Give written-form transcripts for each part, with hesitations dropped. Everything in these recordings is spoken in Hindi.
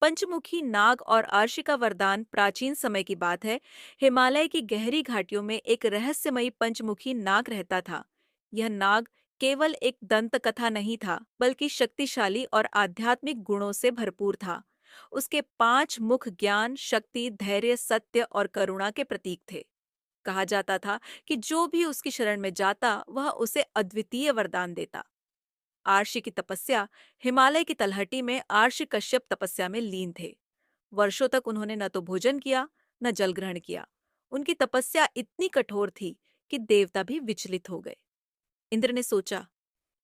पंचमुखी नाग और आर्षि का वरदान प्राचीन समय की बात है। हिमालय की गहरी घाटियों में एक रहस्यमयी पंचमुखी नाग रहता था। यह नाग केवल एक दंत कथा नहीं था, बल्कि शक्तिशाली और आध्यात्मिक गुणों से भरपूर था। उसके 5 मुख ज्ञान, शक्ति, धैर्य, सत्य और करुणा के प्रतीक थे। कहा जाता था कि जो भी उसकी शरण में जाता, वह उसे अद्वितीय वरदान देता। आर्षि की तपस्या। हिमालय की तलहटी में आर्षि कश्यप तपस्या में लीन थे। वर्षों तक उन्होंने न तो भोजन किया, न जल ग्रहण किया। उनकी तपस्या इतनी कठोर थी कि देवता भी विचलित हो गए। इंद्र ने सोचा,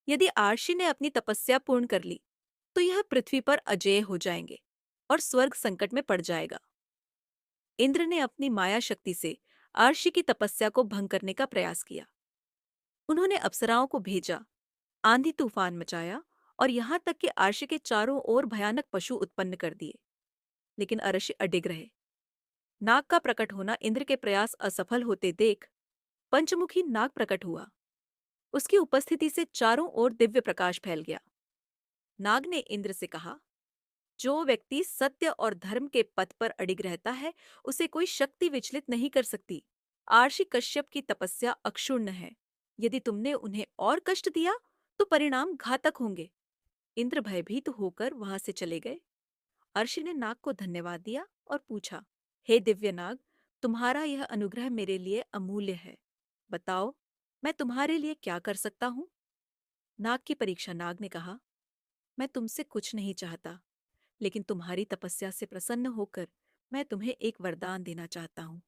यदि आर्षि ने अपनी तपस्या पूर्ण कर ली, तो यह पृथ्वी पर अजेय हो जाएंगे और स्वर्ग संकट में पड़ जाएगा। इंद्र ने अपनी माया शक्ति से आर्षि की तपस्या को भंग करने का प्रयास किया। उन्होंने अप्सराओं को भेजा, आंधी तूफान मचाया और यहाँ तक कि आर्षि के चारों ओर भयानक पशु उत्पन्न कर दिए। लेकिन अर्षि अडिग रहे। नाग का प्रकट होना इंद्र के प्रयास असफल होते देख पंचमुखी नाग प्रकट हुआ। उसकी उपस्थिति से चारों ओर दिव्य प्रकाश फैल गया। नाग ने इंद्र से कहा, जो व्यक्ति सत्य और धर्म के पथ पर अडिग रहता है, उसे कोई शक्ति विचलित नहीं कर सकती। आर्षि कश्यप की तपस्या अक्षुण्ण है। यदि तुमने उन्हें और कष्ट दिया, तो परिणाम घातक होंगे। इंद्र भयभीत होकर वहां से चले गए। अर्षि ने नाग को धन्यवाद दिया और पूछा, हे दिव्य नाग, तुम्हारा यह अनुग्रह मेरे लिए अमूल्य है। बताओ, मैं तुम्हारे लिए क्या कर सकता हूँ? नाग की परीक्षा। नाग ने कहा, मैं तुमसे कुछ नहीं चाहता, लेकिन तुम्हारी तपस्या से प्रसन्न होकर मैं तुम्हें एक वरदान देना चाहता हूँ।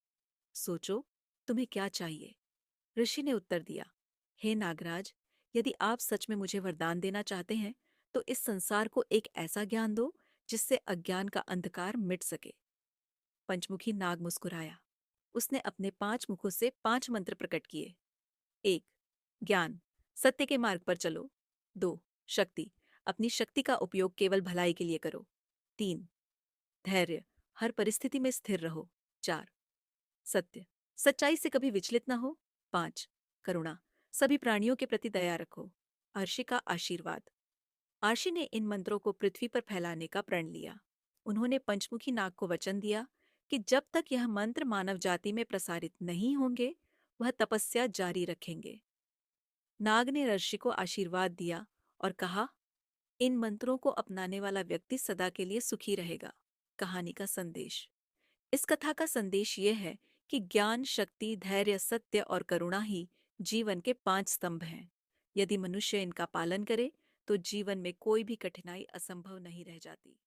सोचो, तुम्हें क्या चाहिए? ऋषि ने उत्तर दिया, हे नागराज, यदि आप सच में मुझे वरदान देना चाहते हैं, तो इस संसार को एक ऐसा ज्ञान दो जिससे अज्ञान का अंधकार मिट सके। पंचमुखी नाग मुस्कुराया। उसने अपने 5 मुखों से 5 मंत्र प्रकट किए। 1. ज्ञान, सत्य के मार्ग पर चलो। 2. शक्ति, अपनी शक्ति का उपयोग केवल भलाई के लिए करो। 3. धैर्य, हर परिस्थिति में स्थिर रहो। 4. सत्य, सच्चाई से कभी विचलित न हो। 5. करुणा, सभी प्राणियों के प्रति दया रखो। अर्षि का आशीर्वाद। आर्षि ने इन मंत्रों को पृथ्वी पर फैलाने का प्रण लिया। उन्होंने पंचमुखी नाग को वचन दिया कि जब तक यह मंत्र मानव जाति में प्रसारित नहीं होंगे, वह तपस्या जारी रखेंगे। नाग ने ऋषि को आशीर्वाद दिया और कहा, इन मंत्रों को अपनाने वाला व्यक्ति सदा के लिए सुखी रहेगा। कहानी का संदेश। इस कथा का संदेश ये है कि ज्ञान, शक्ति, धैर्य, सत्य और करुणा ही जीवन के 5 स्तंभ हैं। यदि मनुष्य इनका पालन करे, तो जीवन में कोई भी कठिनाई असंभव नहीं रह जाती।